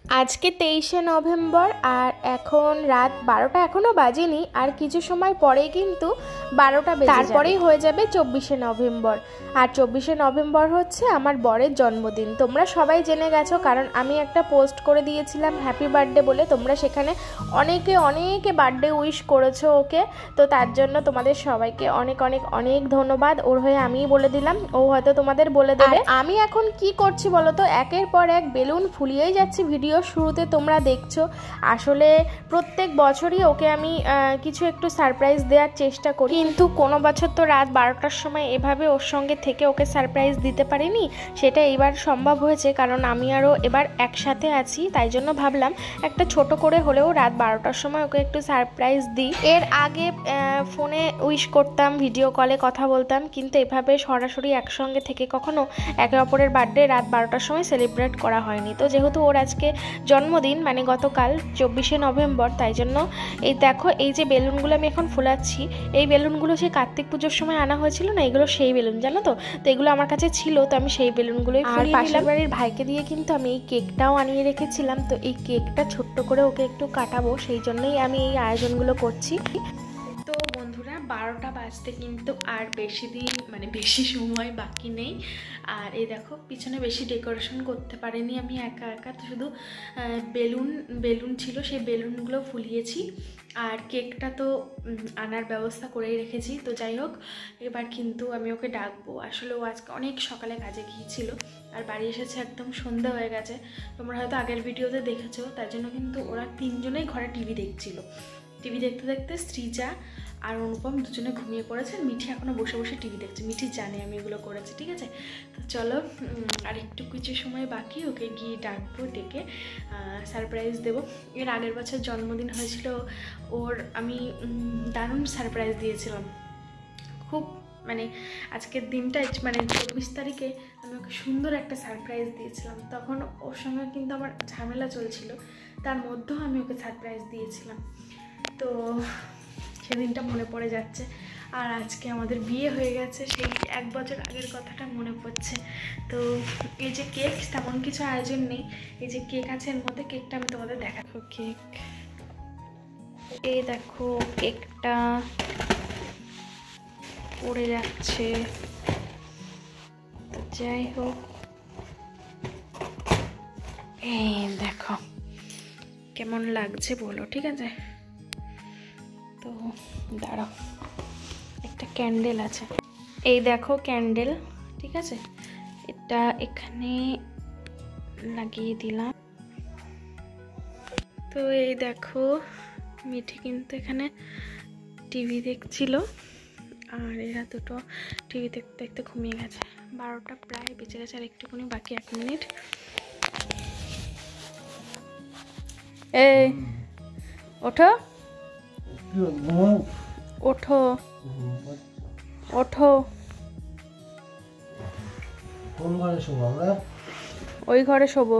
আজকে 23শে নভেম্বর আর এখন রাত 12টা এখনও বাজেনি, আর কিছু সময় পরেই কিন্তু 12টা বেজে যাবে। তারপরেই হয়ে যাবে 24শে নভেম্বর। আর 24শে নভেম্বর হচ্ছে আমার বরের জন্মদিন। তোমরা সবাই জেনে গেছো, কারণ আমি একটা পোস্ট করে দিয়েছিলাম হ্যাপি বার্থডে বলে। তোমরা সেখানে অনেকে বার্থডে উইশ করেছো ওকে, তো তার জন্য তোমাদের সবাইকে অনেক অনেক অনেক ধন্যবাদ। ওর হয়ে আমিই বলে দিলাম, ও হয়তো তোমাদের বলে দেবে। আমি এখন কি করছি বলো তো, একের পর এক বেলুন ফুলিয়েই যাচ্ছি। ভিডিও শুরুতে তোমরা দেখছো, আসলে প্রত্যেক বছরই ওকে আমি কিছু একটু সারপ্রাইজ দেওয়ার চেষ্টা করি, কিন্তু কোনো বছর তো রাত 12টার সময় এভাবে ওর সঙ্গে থেকে ওকে সারপ্রাইজ দিতে পারিনি। সেটা এবার সম্ভব হয়েছে, কারণ আমি আরও এবার একসাথে আছি, তাই জন্য ভাবলাম একটা ছোট করে হলেও রাত 12টার সময় ওকে একটু সারপ্রাইজ দিই। এর আগে ফোনে উইশ করতাম, ভিডিও কলে কথা বলতাম, কিন্তু এভাবে সরাসরি একসঙ্গে থেকে কখনো একে অপরের বার্থডে রাত 12টার সময় সেলিব্রেট করা হয়নি। তো যেহেতু ওর আজকে জন্মদিন, মানে গতকাল 24শে নভেম্বর, তাই জন্য এই দেখো এই যে বেলুনগুলো আমি এখন ফোলাচ্ছি, এই বেলুনগুলো সেই কার্তিক পুজোর সময় আনা হয়েছিল না, এগুলো সেই বেলুন, জানো তো। তো এগুলো আমার কাছে ছিল, তো আমি সেই বেলুনগুলোই ফুলিয়ে নিলাম। পাশের বাড়ির ভাইকে দিয়ে কিন্তু আমি এই কেকটাও আনিয়ে রেখেছিলাম, তো এই কেকটা ছোট্ট করে ওকে একটু কাটাবো, সেই জন্যই আমি এই আয়োজনগুলো করছি। তো বন্ধুরা, 12টা বাজতে কিন্তু আর বেশি দিন, মানে বেশি সময় বাকি নেই। আর এই দেখো পিছনে বেশি ডেকোরেশন করতে পারিনি আমি একা একা, তো শুধু বেলুন ছিল, সেই বেলুনগুলো ফুলিয়েছি। আর কেকটা তো আনার ব্যবস্থা করেই রেখেছি। তো যাই হোক, এবার কিন্তু আমি ওকে ডাকবো। আসলে ও আজকে অনেক সকালে কাজে গিয়েছিল, আর বাড়ি এসেছে একদম সন্ধ্যা হয়ে গেছে। তোমরা হয়তো আগের ভিডিওতে দেখেছো, তার জন্য কিন্তু ওরা তিনজনেই ঘরে টিভি দেখছিল। টিভি দেখতে দেখতে শ্রীজা আর অনুপম দুজনে ঘুমিয়ে পড়েছে, মিঠি এখনও বসে বসে টিভি দেখছে। মিঠি জানে আমি এগুলো করেছি, ঠিক আছে। তো চলো, আর একটু কিছু সময় বাকি, ওকে গিয়ে ডাকবো, ডেকে সারপ্রাইজ দেবো। এর আগের বছর জন্মদিন হয়েছিল ওর, আমি দারুণ সারপ্রাইজ দিয়েছিলাম। খুব মানে আজকের দিনটা, মানে 24 তারিখে আমি ওকে সুন্দর একটা সারপ্রাইজ দিয়েছিলাম। তখন ওর সঙ্গে কিন্তু আমার ঝামেলা চলছিল, তার মধ্যেও আমি ওকে সারপ্রাইজ দিয়েছিলাম। তো সেদিনটা মনে পড়ে যাচ্ছে। আর আজকে আমাদের বিয়ে হয়ে গেছে, সেই 1 বছর আগের কথাটা মনে পড়ছে। তো এই যে কেক, তেমন কিছু আয়োজন নেই, এই যে কেক আছে, এর মধ্যে কেকটা আমি তোমাদের দেখাবো। কেক, এই দেখো কেকটা পড়ে যাচ্ছে। তো যাই হোক, এই দেখো কেমন লাগছে বলো, ঠিক আছে। তো দাঁড়াও, একটা ক্যান্ডেল আছে, এই দেখো ক্যান্ডেল, ঠিক আছে। এটা এখানে লাগিয়ে দিলাম। তো এই দেখো মিঠি কিন্তু এখানে টিভি দেখছিল, আর এরা দুটো টিভি দেখতে দেখতে ঘুমিয়ে গেছে। 12টা প্রায় বেজে গেছে, আর একটুখানি বাকি, 1 মিনিট। এই ওঠো ওঠো ওঠো, কোন ঘরে শোবো আমরা? ওই ঘরে শোবো।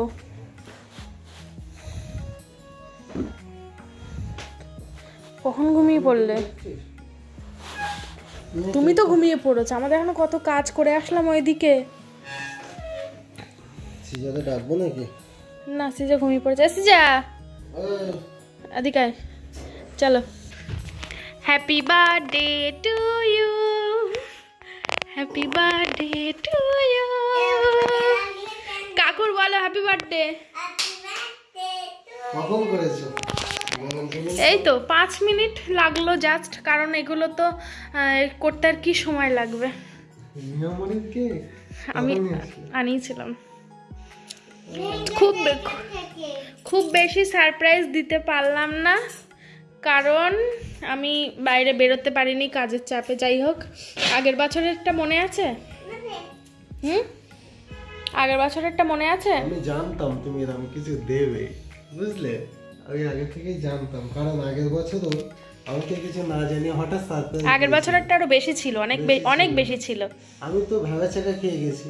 কখন ঘুমিয়ে পড়লে? তুমি তো ঘুমিয়ে পড়েছো, আমাদের এখনো কত কাজ করে আসলাম ওইদিকে। সিজাকে ডাকবো নাকি? না, সিজা ঘুমিয়ে পড়েছে। সিজা এদিকে চলো। Happy birthday to you, happy birthday to you. কাকুর বলো হ্যাপি বার্থডে। কখন করেছো? এই তো 5 মিনিট লাগলো জাস্ট, কারণ এগুলো তো করতে আর কি সময় লাগবে। আমি আনিয়েছিলাম। খুব বেশি সারপ্রাইজ দিতে পারলাম না, কারণ আমি বাইরে বেরোতে পারিনি কাজের চাপে। যাই হোক, আগের বছরেরটা মনে আছে? আগের বছরেরটা মনে আছে? আমি জানতাম তুমি এরকম কিছু দেবে, বুঝলে। আমি আগে থেকেই জানতাম, কারণ আগের বছরও আমাকে কিছু না জানিয়ে হঠাৎ সারপ্রাইজ। আগের বছরেরটা আরো বেশি ছিল, অনেক বেশি ছিল। আমি তো ভেবেছেটা খেয়ে গেছি।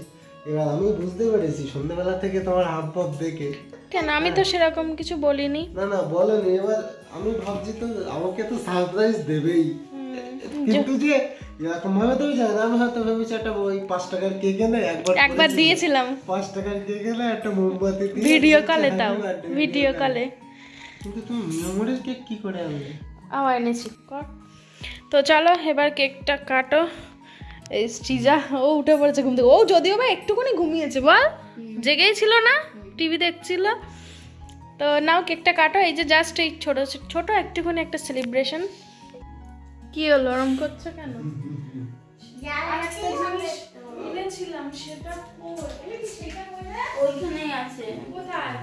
এবার আমি বুঝতে পেরেছি সন্ধ্যাবেলা থেকে তোমার হাব ভাব দেখে। কেন, আমি তো সেরকম কিছু বলিনি। না বলেনি। এবার আমি ভাবছি তো আমাকে তো সারপ্রাইজ দেবেই, কিন্তু যে এরকম ভাবে তুমি জানো আমি হয়তো ভেবেছি একটা ওই 5 টাকার কেক এনে একবার দিয়েছিলাম 5 টাকার কেক এনে একটা মোমবাতি দিয়ে ভিডিও কলে, তাও ভিডিও কলে। কিন্তু তুমি মেমোরির কেক কি করে আনলে? আবার এনেছি। তো চলো এবার কেকটা কাটো। এই শ্রীজা ও উঠে পড়েছে ঘুম থেকে। ও যদিও বা একটুখানি ঘুমিয়েছে, বল জেগেই ছিল না, টিভি দেখছিল। তো নাও কেকটা কাটো। এই যে জাস্ট এই ছোট ছোট একটুখানি একটা সেলিব্রেশন। কি হলো, ওরম করছো কেন? এনেছিলাম সেটা ওইখানেই আছে। কোথায়?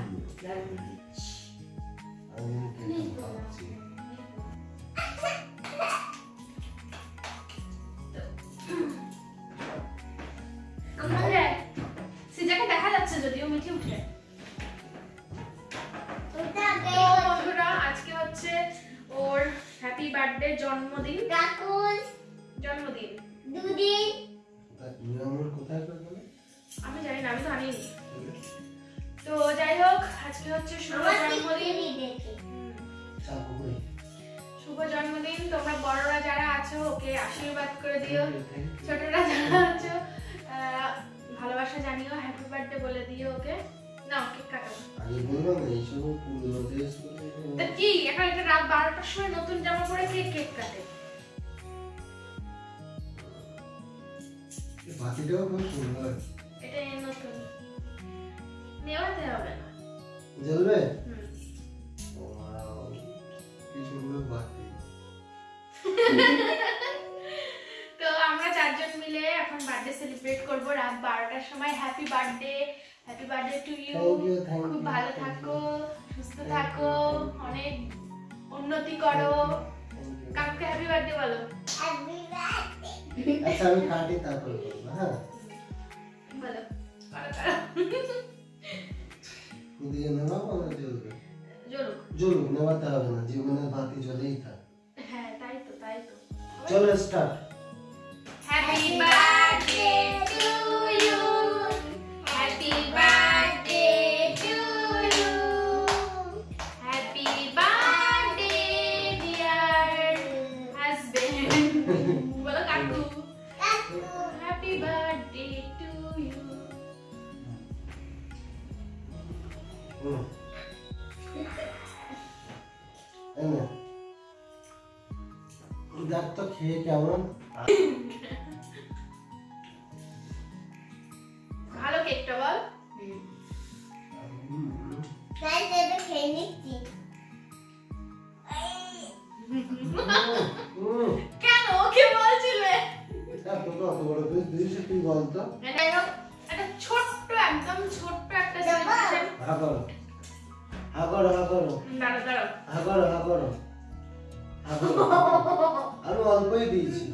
সিজাকে দেখা যাচ্ছে যদিও মিঠে উঠে। বন্ধুরা আজকে হচ্ছে ওর হ্যাপি বার্থডে, জন্মদিন। জন্মদিন দুদিন আমি জানি না, আমি তো আনিনি। তো যাই হোক আজকে হচ্ছে শুভ জন্মদিন। শুভ জন্মদিন। তোমরা বড়রা যারা আছো ওকে আশীর্বাদ করে দিও, ছোটরা যারা আছো ভালোবাসা জানিও, হ্যাপি বার্থডে বলে দিও ওকে। নাও কেক কাটো। কি এখন একটা রাত 12টার সময় নতুন জামা পরে কে কেক কাটে? বাতিটাও খুব সুন্দর। এটা নতুন, নেওয়াতে হবে না। জ্বলবে? ওয়াও কি সুন্দর বাতি। তো আমরা চারজন মিলে এখন বার্থডে সেলিব্রেট করব রাত 12টার সময়। Happy birthday, happy birthday to you. খুব ভালো থাকো, সুস্থ থাকো, অনেক উন্নতি করো। কাককে হ্যাপি বার্থডে বলো। Happy birthday. আচ্ছা আমি কাটি তারপর বলবো। হ্যাঁ বলো। দিয়ে নেওয়া না জ্বলবে? জ্বলুক। জ্বলুক, নেওয়াতে হবে না, জীবনের বাতি জ্বলেই থাক। হ্যাঁ তাই তো, তাই তো। চলো start. Happy birthday to you, happy birthday to you, happy birthday dear husband. বলো কাকু। Happy birthday to you. দেখ তো খেয়ে কেমন। ভালো কেকটা বল। খেয়ে নিচ্ছি। কেন ওকে বলছিলে? তুই বলতো একটা ছোট্ট, একদম ছোট্ট একটা সেলিব্রেশন। দাঁড়াও আমি অল্পই দিয়েছি।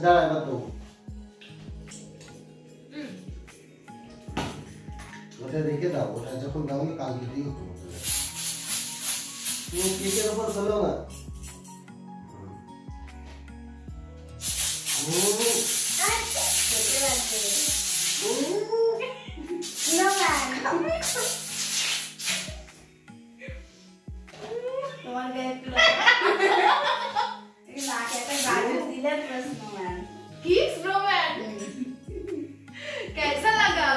দাঁড়া এবার তো ওটা রেখে দাও, ওটা যখন দাও কালকে দিও। তুমি কেকের উপর চলো না। তোমার গায়ে একটু दिला स्नोमैन। की स्नोमैन? कैसा लगा?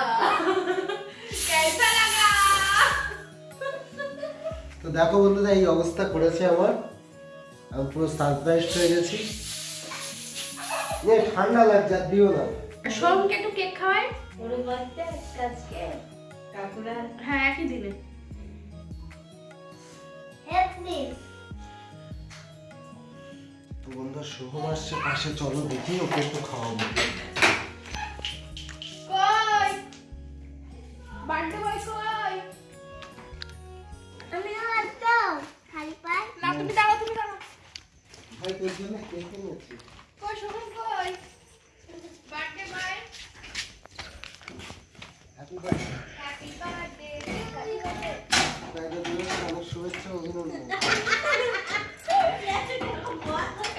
कैसा लगा? তো দেখো বন্ধুরা এই অবস্থা করেছে আমার, আমি পুরো সারপ্রাইজ হয়ে গেছি। এই ঠান্ডা লাগছে, আর দিও না। সোমকে একটু কেক খাওয়াই। ওর বাচ্চা আজকে কাকুরা হ্যাঁ একই দিনে। হ্যাপি তো বন্ধু শুভম আসছে পাশে, চলো দেখি ওকে একটু খাওয়াবো। কই বার্থডে বয় কই? আমি দাও খালি পাই না তুমি দাঁড়াও, তুমি দাঁড়াও। ভাই তোর জন্য কেক এনেছি। কই সোমন কই? Birthday boy. Happy birthday. Happy birthday. তাইলে দিও অনেক শুভেচ্ছা, অভিনন্দন।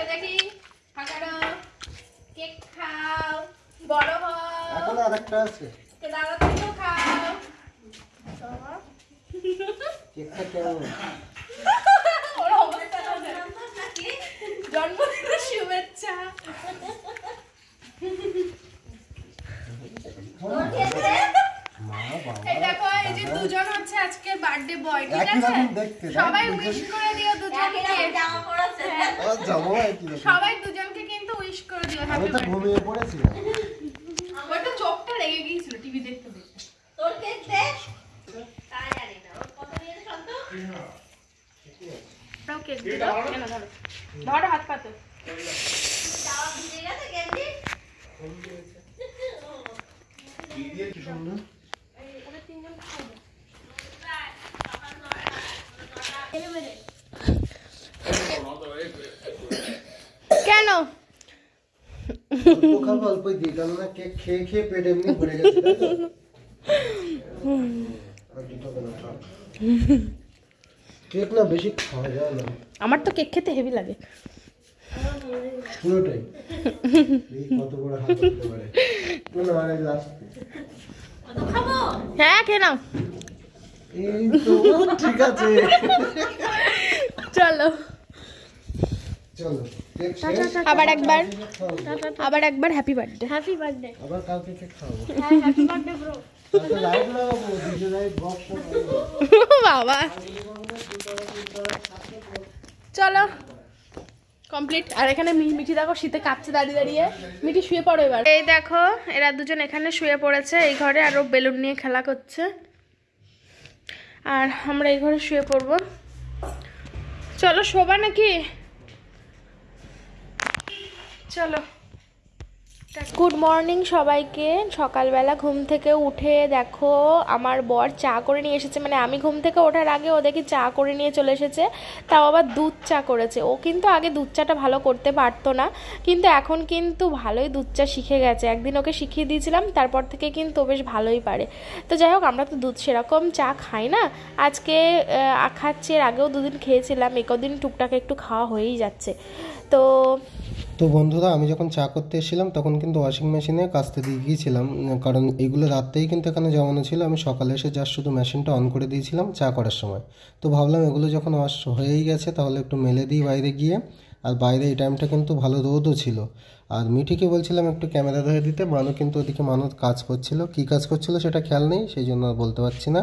দেখি খাকারো কেক খাও, বড় হও। এখন আরেকটা আছে, কে দাঁড়াও, তুমিও খাও। কেকটা কেমন? ওর অবস্থা নাকি জন্মদিনের শুভেচ্ছা। এই দেখো এই যে দুজন হচ্ছে আজকে বার্থডে বয়, ঠিক আছে? সবাই উইশ করে দিও দুজনকে। সবাই দুজনকে কিন্তু উইশ করে দিও। আমি তো ঘুমিয়ে পড়েছি। ওটা চোখটা লেগে গিয়েছিল টিভি দেখতে দেখতে। তোর কেক দে। তাই জানি না ওর কত নিয়ে শান্ত। তাও কেক দিয়ে দাও। কেন ধরো ধরো হাত পাতো। যাওয়া ভিজে গেছে ক্যান্ডি। কি সুন্দর। কেন খাবো অল্পই দিই, কারণ না কেক খেয়ে খেয়ে পেট এমনি ভরে গেছে, তাই তো? কেক না বেশি খাওয়া যায় না। আমার তো কেক খেতে হেভি লাগে। পুরোটাই কত বড় হাত করতে পারে। না মানে লাস্ট খাবো। হ্যাঁ খেয়ে নাও। এই তো ঠিক আছে, চলো চলো কেক শেষ। আবার একবার হ্যাপি বার্থডে। Happy birthday. আবার কালকে কেক খাবো। হ্যাঁ হ্যাপি বার্থডে ব্রো। কালকে লাইট লাগাবো, ডিজে লাইট বক্স বাবা চলো কমপ্লিট। আর এখানে মিঠি দেখো শীতে কাঁপছে দাঁড়িয়ে দাঁড়িয়ে। মিঠি শুয়ে পড়ো এবার। এই দেখো এরা দুজন এখানে শুয়ে পড়েছে এই ঘরে, আর ও বেলুন নিয়ে খেলা করছে। আর আমরা এই ঘরে শুয়ে পড়বো। চলো শোবা নাকি? চলো। গুড মর্নিং সবাইকে। সকালবেলা ঘুম থেকে উঠে দেখো আমার বর চা করে নিয়ে এসেছে, মানে আমি ঘুম থেকে ওঠার আগে ও দেখি চা করে নিয়ে চলে এসেছে, তাও আবার দুধ চা করেছে। ও কিন্তু আগে দুধ চাটা ভালো করতে পারতো না, কিন্তু এখন কিন্তু ভালোই দুধ চা শিখে গেছে। একদিন ওকে শিখিয়ে দিয়েছিলাম, তারপর থেকে কিন্তু ও বেশ ভালোই পারে। তো যাই হোক, আমরা তো দুধ সেরকম চা খাই না, আজকে খাচ্ছি, এর আগেও দুদিন খেয়েছিলাম, একদিন টুকটাক একটু খাওয়া হয়েই যাচ্ছে। তো বন্ধুরা, আমি যখন চা করতে এসেছিলাম তখন কিন্তু ওয়াশিং মেশিনে কাচতে দিয়ে গিয়েছিলাম, কারণ এইগুলো রাত্রেই কিন্তু এখানে জমানো ছিল। আমি সকালে এসে জাস্ট শুধু মেশিনটা অন করে দিয়েছিলাম চা করার সময়। তো ভাবলাম এগুলো যখন ওয়াশ হয়েই গেছে তাহলে একটু মেলে দিই বাইরে গিয়ে। আর বাইরে এই টাইমটা কিন্তু ভালো রোদও ছিল। আর মিঠিকে বলছিলাম একটু ক্যামেরা ধরে দিতে, মানু কিন্তু ওদিকে কাজ করছিল, কী কাজ করছিল সেটা খেয়াল নেই, সেই জন্য আর বলতে পারছি না।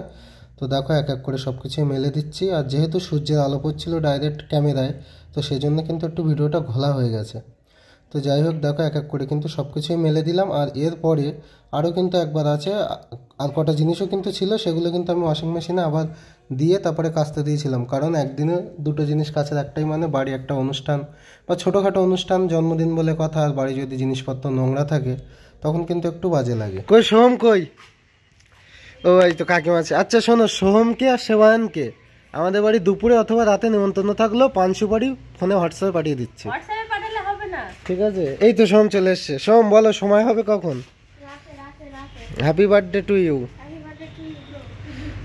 তো দেখো এক এক করে সব কিছুই মেলে দিচ্ছি। আর যেহেতু সূর্যের আলো পড়ছিল ডাইরেক্ট ক্যামেরায়, তো সেই জন্য কিন্তু একটু ভিডিওটা ঘোলা হয়ে গেছে। তো যাই হোক, দেখো এক এক করে কিন্তু সব কিছুই মেলে দিলাম। আর এরপরে আরও কিন্তু একবার আছে, আর কটা জিনিসও কিন্তু ছিল, সেগুলো কিন্তু আমি ওয়াশিং মেশিনে আবার দিয়ে তারপরে কাচতে দিয়েছিলাম। কারণ একদিনে দুটো জিনিস কাচার একটাই মানে, বাড়ি একটা অনুষ্ঠান বা ছোটোখাটো অনুষ্ঠান, জন্মদিন বলে কথা, আর বাড়ি যদি জিনিসপত্র নোংরা থাকে তখন কিন্তু একটু বাজে লাগে। কই সোহম কই? ও এই তো কাকিমা আছে। আচ্ছা শোনো, সোহমকে আর সেবায়নকে আমাদের বাড়ি দুপুরে অথবা রাতে নিমন্ত্রণ থাকলো, পান সুপারি ফোনে হোয়াটসঅ্যাপে পাঠিয়ে দিচ্ছে। ঠিক আছে, এই তো সোম চলে এসছে। সোম বলো সময় হবে কখন? Happy birthday to you.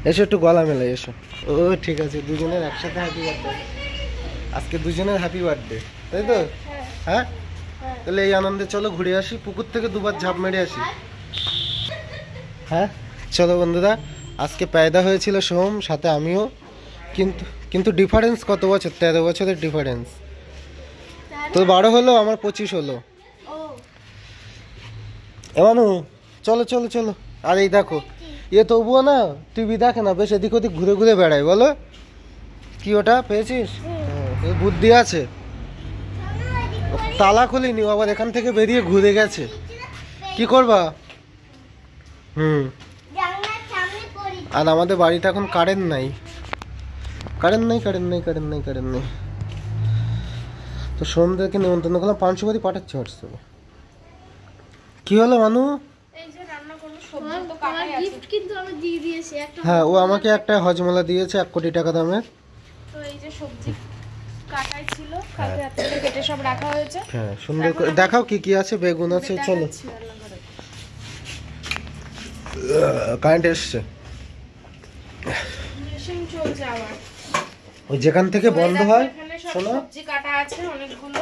এসো একটু গলা মেলে এসো। ও ঠিক আছে, দুজনের একসাথে হ্যাপি বার্থডে। আজকে দুজনের হ্যাপি বার্থডে, তাই তো? হ্যাঁ, তাহলে এই আনন্দে চলো ঘুরে আসি, পুকুর থেকে দুবার ঝাঁপ মেরে আসি। হ্যাঁ চলো বন্ধুরা, আজকে পেয়দা হয়েছিল সোম, সাথে আমিও। কিন্তু ডিফারেন্স কত বছর? 13 বছরের ডিফারেন্স। তোর 12 হলো, আমার 25 হলো। এমানু চলো চলো চলো। আর এই দেখো, তবুও না টিভি দেখে না, বেশ এদিক ওদিক ঘুরে ঘুরে বেড়ায়। বলো কি ওটা পেয়েছিস? বুদ্ধি আছে। তালা খুলিনি, আবার এখান থেকে বেরিয়ে ঘুরে গেছে। কি করবা? আর আমাদের বাড়িতে এখন কারেন্ট নাই। তো সোমদেরকে নিমন্ত্রণ করলাম, পান সুপারি পাঠাচ্ছি হোয়াটসঅ্যাপে। কি হলো মানু? হ্যাঁ, ও আমাকে একটা হজমলা দিয়েছে 1 কোটি টাকা দামের। তো এই যে সবজি কাটাই ছিল, কালকে রাতে কেটে সব রাখা হয়েছে। হ্যাঁ সুন্দর করে দেখাও কি কি আছে। বেগুন আছে। চলো, কারেন্ট এসছে, মেশিন চলছে আবার। ওই যেখান থেকে বন্ধ হয়। শোনো, সবজি কাটা আছে অনেকগুলো,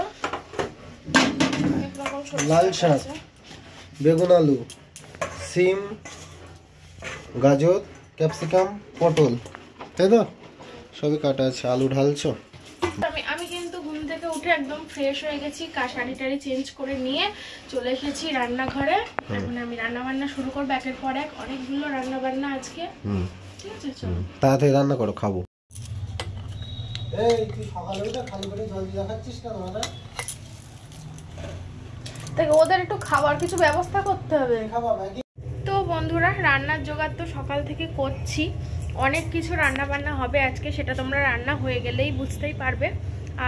অনেক রকম সবজি। লাল শাক, বেগুন, আলু, সিম, গাজর, ক্যাপসিকাম, পটল, তাই তো? সবই কাটা আছে। আলু ঢালছো? আমি কিন্তু ঘুম থেকে উঠে একদম ফ্রেশ হয়ে গেছি, শাড়ি টাড়ি চেঞ্জ করে নিয়ে চলে এসেছি রান্নাঘরে। এখন আমি রান্না বান্না শুরু করবো একের পর এক, অনেকগুলো রান্না বান্না আজকে। ঠিক আছে, চলো তাড়াতাড়ি রান্না করো, খাবো। এই তুই সকালে উঠে খালি পেটে জল দিয়ে খাচ্ছিস কেন? ওদের একটু খাবার কিছু ব্যবস্থা করতে হবে। তো বন্ধুরা, রান্নার জোগাড় তো সকাল থেকে করছি, অনেক কিছু রান্না বান্না হবে আজকে, সেটা তোমরা রান্না হয়ে গেলেই বুঝতেই পারবে।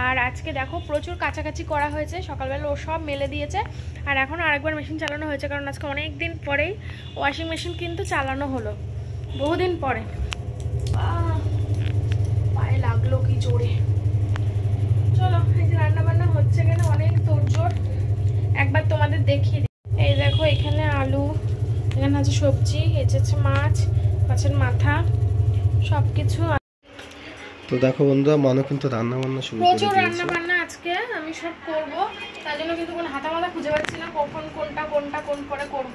আর আজকে দেখো প্রচুর কাছাকাছি করা হয়েছে, সকালবেলা ও সব মেলে দিয়েছে। আর এখন আরেকবার মেশিন চালানো হয়েছে, কারণ আজকে অনেক দিন পরেই ওয়াশিং মেশিন কিন্তু চালানো হলো, বহুদিন পরে। পায়ে লাগলো কি জোরে। চলো, এই যে রান্না বান্না হচ্ছে, কেন অনেক তোড়জোড়, একবার তোমাদের দেখিয়ে দিই। এই দেখো, এখানে আলু, এখানে আছে সবজি, এই যে মাছ, মাছের মাথা, সবকিছু। তো দেখো বন্ধুরা, মানু কিন্তু রান্না বান্না শুরু করে দিয়েছে। প্রচুর রান্না বান্না আজকে আমি সব করব, তার জন্য কিন্তু কোনো হাতা মাথা খুঁজে পাচ্ছি না কখন কোনটা কোন করে করব।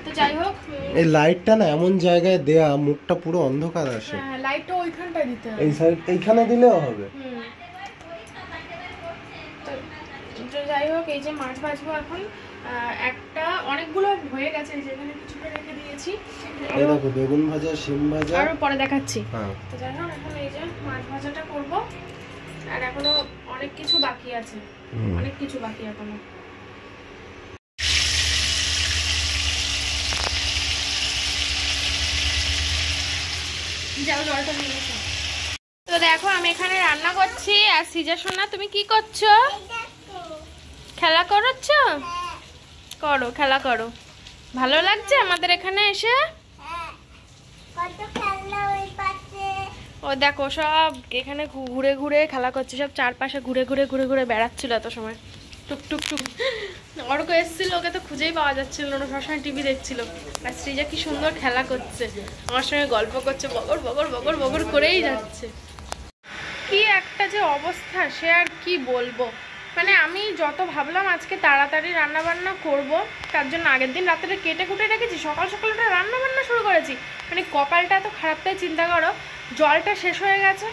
তো যাই হোক, এই লাইটটা না এমন জায়গায় দেয়া, মুখটা পুরো অন্ধকার আসে। হ্যাঁ, লাইটটা ওইখানটায় দিতে হবে, এই সাইড এইখানে দিলেও হবে। তো যাই হোক, এই যে মাছ ভাজবো এখন। একটা অনেকগুলো হয়ে গেছে, এই যে এখানে কিছুটা রেখে দিয়েছি। এই দেখো বেগুন ভাজা, শিম ভাজা, আরো পরে দেখাচ্ছি। হ্যাঁ, তো যাই হোক, এখন এই যে মাছ ভাজাটা করব, আর এখনো অনেক কিছু বাকি আছে, অনেক কিছু বাকি এখনো। যাও, জলটা নিয়ে এসো। তো দেখো, আমি এখানে রান্না করছি, আর সিজা সোনা তুমি কি করছো? খেলা করছ? করো, খেলা করো। ভালো লাগছে আমাদের এখানে এসে? ও দেখো, সব এখানে ঘুরে ঘুরে খেলা করছে, সব চারপাশে ঘুরে ঘুরে ঘুরে ঘুরে বেড়াচ্ছিল এত সময়, টুক টুক টুক। অর্ক এসেছিল, ওকে তো খুঁজেই পাওয়া যাচ্ছিল না, সবসময় টিভি দেখছিল। আর শ্রীজা কি সুন্দর খেলা করছে, আমার সঙ্গে গল্প করছে, বগর বগর বগর বগর করেই যাচ্ছে। কি একটা যে অবস্থা, সে আর কি বলবো। মানে আমি যত ভাবলাম আজকে তাড়াতাড়ি রান্না বান্না করব, তার জন্য আগের দিন রাত্রে কেটে কুটে রেখেছি, সকাল সকাল ওটা রান্না বান্না শুরু করেছি। মানে কপালটা এত খারাপ, তাই চিন্তা করো। জলটা শেষ হয়ে গেছে,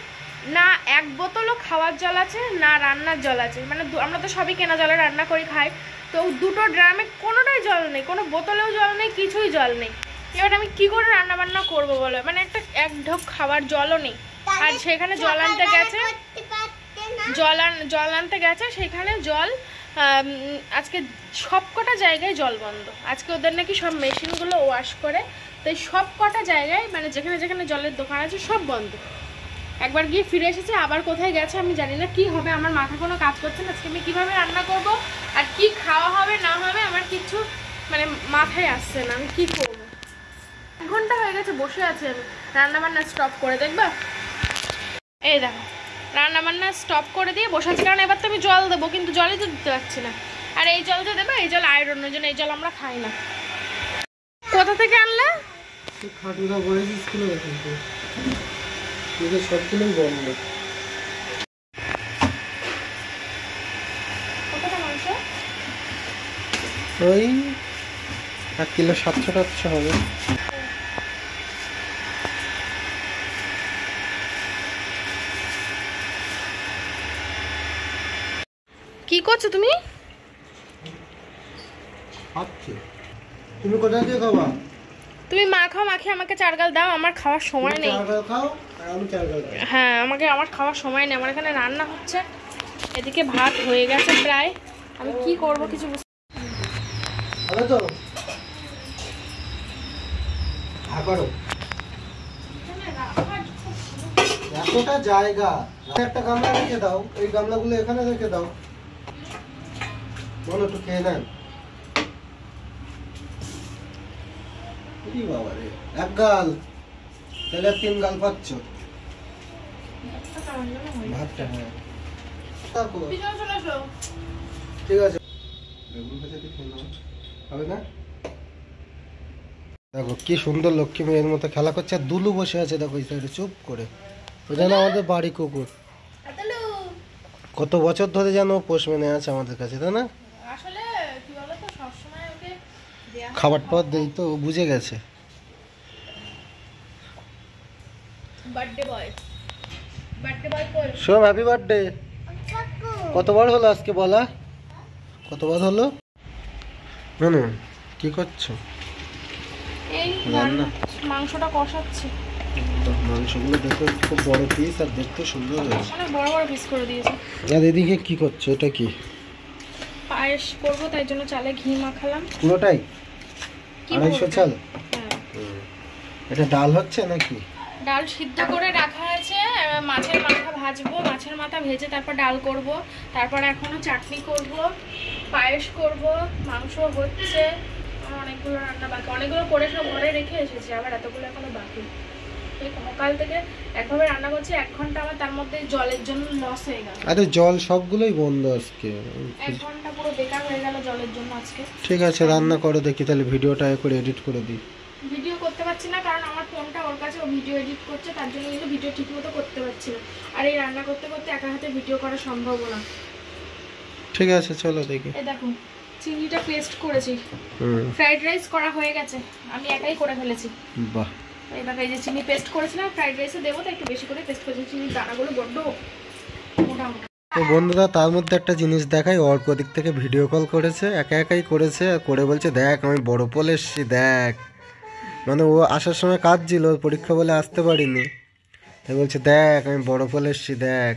না এক বোতলও খাওয়ার জল আছে, না রান্নার জল আছে। মানে আমরা তো সবই কেনা জলে রান্না করি খাই, তো দুটো ড্রামে কোনোটাই জল নেই, কোনো বোতলেও জল নেই, কিছুই জল নেই। এবার আমি কি করে রান্না বান্না করবো বলো? মানে এক ঢোক খাওয়ার জলও নেই। আর সেখানে জল আনতে গেছে, জল আনতে গেছে, সেখানে জল আজকে সব কটা জায়গায় জল বন্ধ। আজকে ওদের নাকি সব মেশিনগুলো ওয়াশ করে, তাই সব কটা জায়গায়, মানে যেখানে যেখানে জলের দোকান আছে সব বন্ধ। একবার গিয়ে ফিরে এসেছে, আবার কোথায় গেছে আমি জানি না। কি হবে, আমার মাথা কোনো কাজ করছে না। আজকে আমি কীভাবে রান্না করব আর কি খাওয়া হবে না হবে, আমার কিছু মানে মাথায় আসছে না। আমি কি করবো? 1 ঘন্টা হয়ে গেছে বসে আছি আমি, রান্না বান্না স্টপ করে। দেখবা, এই দেখো, রান্না বান্না স্টপ করে দিয়ে বসে আছি, কারণ এবার তো আমি জল দেবো, কিন্তু জলই তো দিতে পারছি না। আর এই জল যে দেবো, এই জল আয়রনের জন্য, এই জল আমরা খাই না। কোথা থেকে আনলে? খাটুরা বয়েজ স্কুলে গেছেন তো, এদের সবগুলোই বন্ধ। কতটা মাংস? ওই 1 কিলো 700-800 হবে। কি করছো তুমি? তুমি কোথায় দিয়ে খাবা? তুমি মাখাও, মাখিয়ে আমাকে চারগাল দাও, আমার খাওয়ার সময় নেই। হ্যাঁ, আমার খাওয়ার সময় নেই, আমার এখানে রান্না হচ্ছে, এদিকে ভাত হয়ে গেছে প্রায়। আমি কি করব কিছু বুঝতে তো এতটা জায়গা, একটা গামলা রেখে দাও, এই গামলাগুলো এখানে রেখে দাও, বলো একটু খেয়ে নেন। বাবা রে, 1 গাল, তাহলে 3 গাল পাচ্ছ ভাতটা। হ্যাঁ, ঠিক আছে, বেগুন ভাজাতে খেয়ে নাও, হবে না? দেখো কি সুন্দর লক্ষ্মী মেয়ের মতো খেলা করছে, আর দুলু বসে আছে দেখো এই সাইডে চুপ করে। ও যেন আমাদের বাড়ি কুকুর, কত বছর ধরে যেন পোষ মেনে আছে আমাদের কাছে, তাই না? আসলে কি বলতো, সবসময় ওকে খাবার টাবার দেই তো, ও বুঝে গেছে। বার্থডে বয় কই? Shove, happy birthday. কতবার হলো আজকে বলা? কতবার হলো? না কি করছো? এই রান্না মাংসটা কষাচ্ছি। মাংসগুলো দেখো খুব বড় পিস আর দেখতে সুন্দর হয়েছে। অনেক বড় বড় পিস করে দিয়েছে। আর এদিকে কি করছো? এটা কি? পায়েস করবো, তাই জন্য চালে ঘি মাখালাম। পুরোটাই 250 চাল? হ্যাঁ। এটা ডাল হচ্ছে নাকি? ডাল সিদ্ধ করে রাখা আছে, মাছের মাথা ভাজবো, মাছের মাথা ভেজে তারপর ডাল করব, তারপর এখনো চাটনি করব, পায়েস করব, মাংস হচ্ছে, অনেকগুলো রান্না বাকি, অনেকগুলো করে সব ঘরে রেখে এসেছি, আবার এতগুলো এখনো বাকি। এই সকাল থেকে একভাবে রান্না করছি, 1 ঘন্টা আমার তার মধ্যে জলের জন্য লস হয়ে গেল। আরে জল সবগুলোই বন্ধ আজকে। 1 ঘন্টা পুরো বেকার হয়ে গেল জলের জন্য আজকে। ঠিক আছে রান্না করো দেখি, তাহলে ভিডিওটা করে এডিট করে দিই। ভিডিও করতে পারছি না কারণ আমার ফোনটা ওর কাছে, ও ভিডিও এডিট করছে, তার জন্য কিন্তু ভিডিও ঠিকমতো করতে পারছি না। আর এই রান্না করতে করতে একা হাতে ভিডিও করা সম্ভব না। ঠিক আছে চলো দেখি। এই দেখো চিনিটা পেস্ট করেছি, ফ্রাইড রাইস করা হয়ে গেছে, আমি একাই করে ফেলেছি। বাহ। এই দেখো, এই যে চিনি পেস্ট করেছিলাম ফ্রাইড রাইসে দেবো, তো একটু বেশি করে পেস্ট করেছি, চিনির দানাগুলো বড্ড মোটা মোটা। তো বন্ধুরা তার মধ্যে একটা জিনিস দেখাই, অর্ক দিক থেকে ভিডিও কল করেছে, একা একাই করেছে, আর করে বলছে দেখ আমি বড় পোল এসছি দেখ। মানে ও আসার সময় কাজ ছিল, পরীক্ষা বলে আসতে পারিনি, তাই বলছে দেখ আমি বড় পোল এসছি দেখ।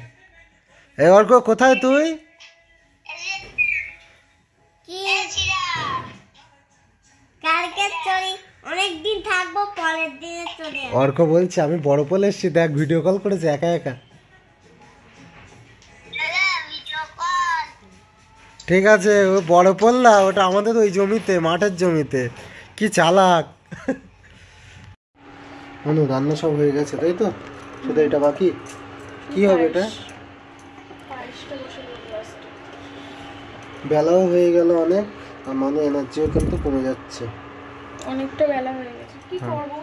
এই অর্ক কোথায় তুই? অনেকদিন থাকবো, পরের দিনে চলে আসবো। অর্ক বলছে আমি বড় পোল এসছি দেখ, ভিডিও কল করেছে একা একা। ঠিক আছে ও বড় পোল না, ওটা আমাদের ওই জমিতে, মাঠের জমিতে। কি চালাক। মানু রান্না সব হয়ে গেছে তাই তো, শুধু এটা বাকি। কি হবে এটা? পায়েসটা বসে দেবো last এ। বেলাও হয়ে গেল অনেক, আর মানে এনার্জিও কিন্তু কমে যাচ্ছে। অনেকটা বেলা হয়ে গেছে, কি করবো,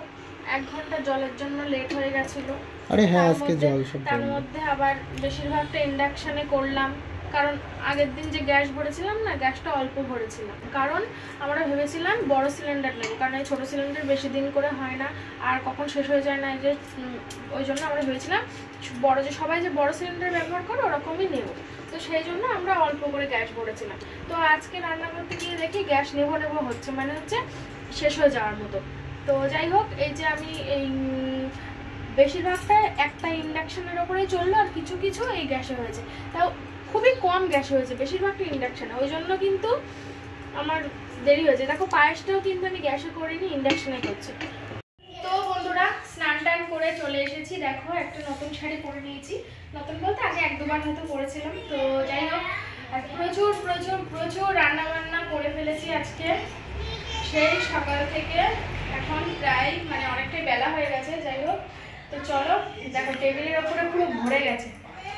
1 ঘন্টা জলের জন্য লেট হয়ে গেছিল। আরে হ্যাঁ তার আজকে মধ্যে- জল সব তার বন্ধ। মধ্যে আবার বেশিরভাগটা ইন্ডাকশনে করলাম, কারণ আগের দিন যে গ্যাস ভরেছিলাম না, গ্যাসটা অল্প ভরেছিলাম, কারণ আমরা ভেবেছিলাম বড় সিলিন্ডার নেব, কারণ এই ছোটো সিলিন্ডার বেশি দিন করে হয় না, আর কখন শেষ হয়ে যায় না, এই যে ওই জন্য আমরা ভেবেছিলাম বড়, যে সবাই যে বড় সিলিন্ডার ব্যবহার করে ওরকমই নেব, তো সেই জন্য আমরা অল্প করে গ্যাস ভরেছিলাম। তো আজকে রান্না করতে গিয়ে দেখি গ্যাস নেবো হচ্ছে, মানে হচ্ছে শেষ হয়ে যাওয়ার মতো। তো যাই হোক, এই যে আমি এই বেশিরভাগটা একটা ইন্ডাকশনের ওপরেই চললো, আর কিছু কিছু এই গ্যাসে হয়েছে, তাও খুবই কম গ্যাসে হয়েছে, বেশিরভাগটা ইন্ডাকশনে, ওই জন্য কিন্তু আমার দেরি হয়েছে। দেখো পায়েসটাও কিন্তু আমি গ্যাসে করিনি, ইন্ডাকশনে করছি। তো বন্ধুরা স্নান টান করে চলে এসেছি, দেখো একটা নতুন শাড়ি পরে নিয়েছি, নতুন বলতে আগে 1-2বার হয়তো পরেছিলাম। তো যাই হোক, আর প্রচুর প্রচুর প্রচুর রান্না বান্না করে ফেলেছি আজকে, সেই সকাল থেকে এখন প্রায় মানে অনেকটাই বেলা হয়ে গেছে। যাই হোক, তো চলো দেখো টেবিলের ওপরে পুরো ভরে গেছে।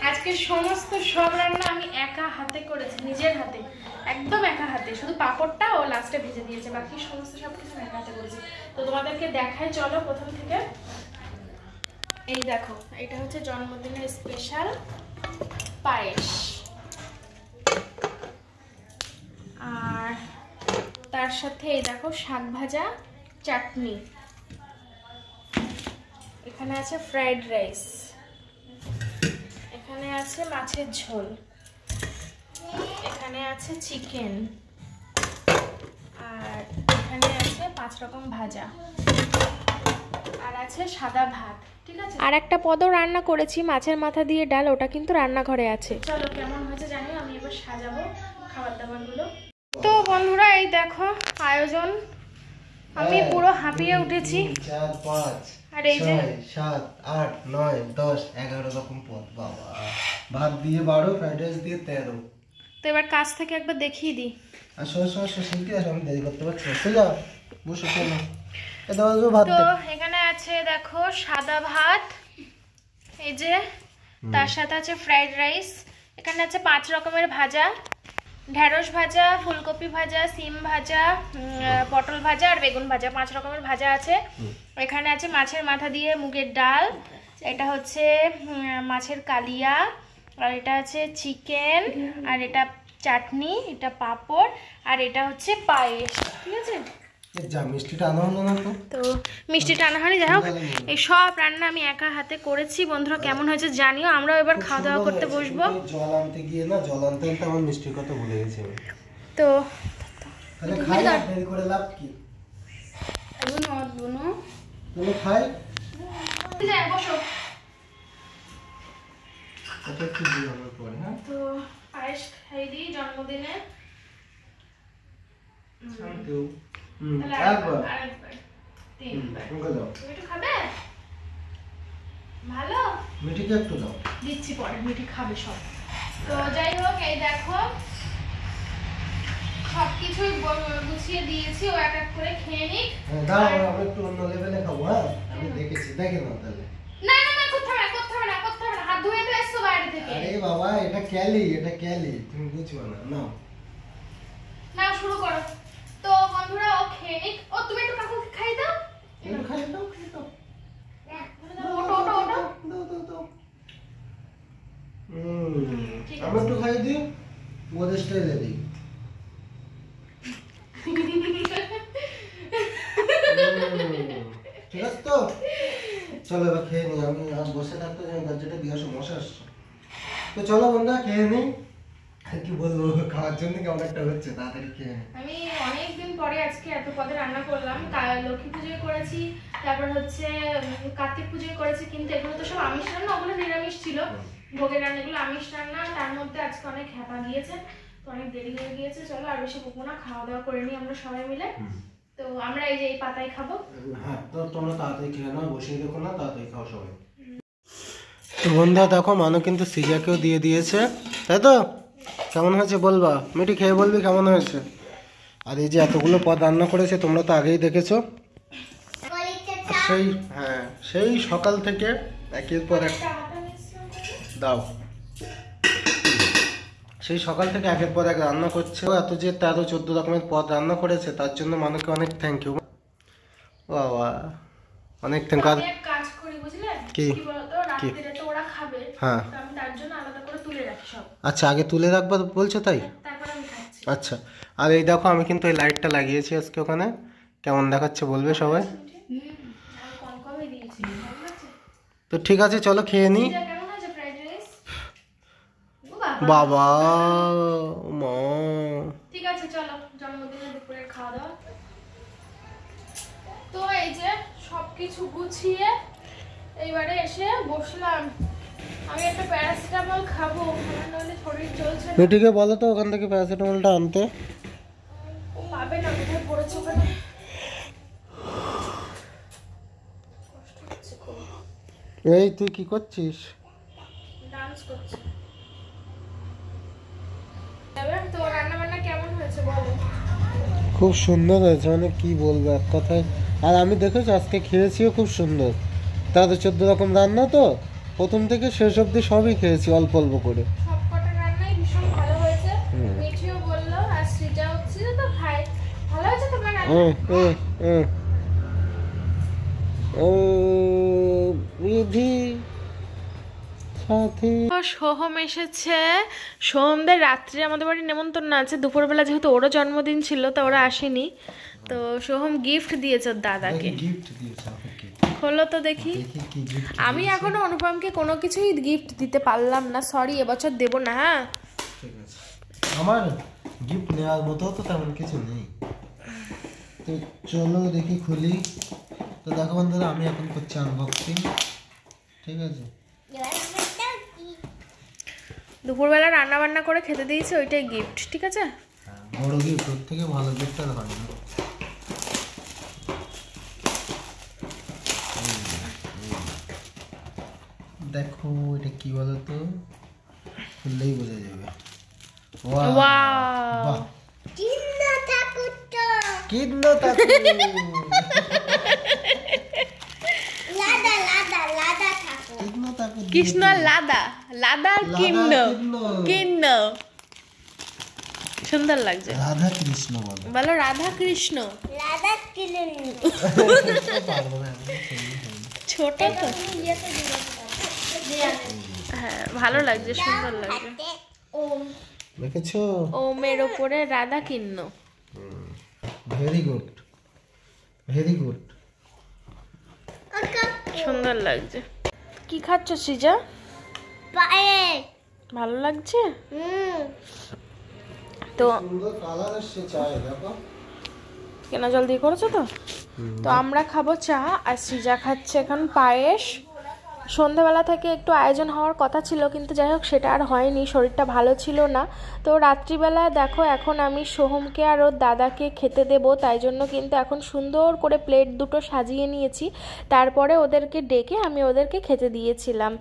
আজকে সমস্ত সব রান্না আমি একা হাতে করেছি, নিজের হাতে, একদম একা হাতে, শুধু পাঁপড়টা ও লাস্টে ভেজে দিয়েছে, বাকি সমস্ত সব কিছু একা হাতে করেছি। তো তোমাদেরকে দেখাই চলো প্রথম থেকে। এই দেখো, এটা হচ্ছে জন্মদিনের স্পেশাল পায়েস, আর তার সাথে এই দেখো শাক ভাজা, চাটনি, এখানে আছে ফ্রাইড রাইস, এখানে আছে মাছের ঝোল, এখানে আছে চিকেন, আর এখানে আছে 5 রকম ভাজা, আর আছে সাদা ভাত। ঠিক আছে, আর একটা পদও রান্না করেছি মাছের মাথা দিয়ে ডাল, ওটা কিন্তু রান্নাঘরে আছে। চলো কেমন হয়েছে জানিও, আমি এবার সাজাবো খাবার দাবারগুলো। তো বন্ধুরা এই দেখো আয়োজন, আমি পুরো হাঁপিয়ে উঠেছি। 4 5 আর এই যে 7 8 9 10 11 রকম পদ, বাবা। ভাত দিয়ে 12, ফ্রাইড রাইস দিয়ে 13। তো এবার কাছ থেকে একবার দেখিয়ে দিই। আর শিখতে আসো, আমি দেরি করতে পারছি না। সোজা বসে শোনো, এটা হলো ভাত। তো এখানে আছে দেখো সাদা ভাত, এই যে তার সাথে আছে ফ্রাইড রাইস, এখানে আছে 5 রকমের ভাজা, ঢেঁড়স ভাজা, ফুলকপি ভাজা, সিম ভাজা, পটল ভাজা আর বেগুন ভাজা, 5 রকমের ভাজা আছে। এখানে আছে মাছের মাথা দিয়ে মুগের ডাল, এটা হচ্ছে মাছের কালিয়া, আর এটা আছে চিকেন, আর এটা চাটনি, এটা পাঁপড়, আর এটা হচ্ছে পায়েস। ঠিক আছে, যা মিষ্টিটা আনা হলো না তো। তো মিষ্টিটা আনা হয়নি, যাই হোক এই সব রান্না আমি একা হাতে করেছি। বন্ধুরা কেমন হয়েছে জানিও। আমরাও এবার খাওয়া দাওয়া করতে বসবো। জল আনতে গিয়ে না, জল আনতে আনতে আমার মিষ্টির কথা ভুলে গেছি আমি। তো তাহলে খাই না, দেরি করে লাভ কি? তুমি খাই বসো। এটা একটু দিয়ে আমার পরে। হ্যাঁ, তো পায়েস খাই দিই জন্মদিনে। একবার একটু খাবে? ভালো মিঠিকে একটু দাও। দিচ্ছি পরে, মিঠি খাবে সব। তো যাই হোক, এই দেখো সবকিছুই গুছিয়ে দিয়েছি, ও এক এক করে খেয়ে নিক। দাও, আমি একটু অন্য লেভেলে খাবো। হ্যাঁ, আমি দেখেছি, দেখে নাও তাহলে। না না না, করতে হবে না, করতে হবে না, করতে হবে না। হাত ধুয়ে তো এসছো বাইরে থেকে। আরে বাবা, এটা ক্যালি, এটা ক্যালি, তুমি বুঝবে না। নাও না, শুরু করো। তো বন্ধুরা ও খেয়ে নিক। ও তুমি একটু কাকুকে খাই দাও। একটু খাই দাও, খাই দাও। ওটো ওটো ওটো। দাও দাও দাও। আমি একটু খাই দিই, ওদের স্টাইলে দিই। ঠিক আছে তো, চলো এবার খেয়ে নিই। আমি আর বসে থাকতে জানি, দরজাটা দিয়ে আসো, মশা আসছে। তো চলো বন্ধুরা, খেয়ে নিই। আর কি বলবো, খাওয়ার জন্য কেমন একটা হচ্ছে, তাড়াতাড়ি খেয়ে নিই। আমি অনেকদিন পরে আজকে এত পদে রান্না করলাম। লক্ষ্মী পুজোয় করেছি, তারপর হচ্ছে কার্তিক পুজোয় করেছি, কিন্তু এগুলো তো সব আমিষ রান্না, ওগুলো নিরামিষ ছিল। ভোগের রান্নাগুলো আমিষ রান্না, তার মধ্যে আজকে অনেক হ্যাপা গিয়েছে, তো অনেক দেরি হয়ে গিয়েছে। চলো আর বেশি বকবো না, খাওয়া দাওয়া করে নিই আমরা সবাই মিলে। তো আমরা এই যে এই পাতায় খাবো। হ্যাঁ, তো তোমরা তাড়াতাড়ি খেয়ে নাও, বসিয়ে দেখো না, তাড়াতাড়ি খাও সবাই। তো বন্ধুরা দেখো, মানু কিন্তু সিজাকেও দিয়ে দিয়েছে, তাই তো? কেমন হয়েছে বলবা, মিঠি খেয়ে বলবি কেমন হয়েছে। আর এই যে এতগুলো পদ রান্না করেছে, তোমরা তো আগেই দেখেছো। সেই হ্যাঁ, সেই সকাল থেকে একের পর এক দাও, সেই সকাল থেকে একের পর এক রান্না করছে। এত যে 13-14 রকমের পদ রান্না করেছে, তার জন্য মানুষকে অনেক থ্যাংক ইউ। বাবা, অনেক থ্যাংক ইউ। কাজ করি বুঝলে কি বলতো, রাত্রিরে তো ওরা খাবে, হ্যাঁ, আমি তার জন্য আলাদা করে তুলে রাখি সব। আচ্ছা, আগে তুলে রাখবা বলছো তাই? তারপর আমি খাচ্ছি। আচ্ছা, আর এই দেখো আমি কিন্তু এই লাইটটা লাগিয়েছি আজকে ওখানে, কেমন দেখাচ্ছে বলবে সবাই। কম কমই দিয়েছি। তো ঠিক আছে, চলো খেয়ে নিই। কেমন হয়েছে ফ্রাইড রাইস? বাবা মা, ঠিক আছে চলো, জন্মদিনে দুপুরের খাওয়া দাওয়া। তো এই যে সবকিছু গুছিয়ে এইবারে এসে বসলাম। আমি একটা প্যারাসিটামল খাবো, নাহলে শরীর চলছে না। মিঠিকে বলো তো ওখান থেকে প্যারাসিটামলটা আনতে। ও পাবে না, কোথায় পড়েছে ওখানে। এই তুই কি করছিস? ডান্স করছি। তো রান্না বান্না কেমন হয়েছে বলো? খুব সুন্দর হয়েছে, মানে কি বলবো এক কথায়। আর আমি দেখেছি আজকে খেয়েছিও খুব সুন্দর। 13-14 রকম রান্না তো, প্রথম থেকে শেষ অবধি সবই খেয়েছি অল্প অল্প করে। সবকটা রান্নাই ভীষণ ভালো হয়েছে। মিঠিও বললো আর সৃজা হচ্ছে তো খাই। ভালো হয়েছে তোমার রান্না? ও বিধি সাথী। সোহম এসেছে। সোহমদের রাত্রে আমাদের বাড়ি নেমন্তন্ন আছে, দুপুরবেলা যেহেতু ওরও জন্মদিন ছিল তো ওরা আসেনি। তো সোহম গিফট দিয়েছে ওর দাদাকে। গিফট দিয়েছে আমাকে, খোলো তো দেখি। কি গিফট? আমি এখনো অনুপমকে কোনো কিছুই গিফট দিতে পারলাম না, সরি, এবছর দেবো না। হ্যাঁ ঠিক আছে, আমার গিফট নেওয়ার মতো তো তেমন কিছু নেই। তো চলো দেখি খুলি। তো দেখো বন্ধুরা, আমি এখন করছি আনবক্সিং। ঠিক আছে, দুপুরবেলা রান্না বান্না করে খেতে দিয়েছি, ওইটাই গিফট। ঠিক আছে, বড় গিফট, ওর থেকে ভালো গিফট আর হয় না। দেখো এটা কি বলো তো, খুললেই বোঝা যাবে। ওয়াও, কিন্ন তাকু কৃষ্ণ লাদা, লাদা কিন্ন কিন্ন, সুন্দর লাগছে। রাধা কৃষ্ণ বলো, বলো রাধা কৃষ্ণ। ছোট তো, হ্যাঁ ভালো লাগছে, সুন্দর লাগছে। দেখেছো, ওমের ওপরে রাধা কিন্ন। Very good. Very good. সুন্দর লাগছে। কি খাচ্ছ সৃজা? ভালো লাগছে তো? সুন্দর কালার আসছে চায়ে, দেখো। কেনা জল দিয়ে করেছো তো? তো আমরা খাবো চা আর সৃজা খাচ্ছে এখন পায়েস। সন্ধ্যাবেলা থেকে একটু আয়োজন হওয়ার কথা ছিল, কিন্তু যাই হোক সেটা আর হয়নি, শরীরটা ভালো ছিল না। তো রাত্রিবেলা দেখো এখন আমি সোহমকে আর ওর দাদাকে খেতে দেবো, তাই জন্য কিন্তু এখন সুন্দর করে প্লেট দুটো সাজিয়ে নিয়েছি। তারপরে ওদেরকে ডেকে আমি ওদেরকে খেতে দিয়েছিলাম।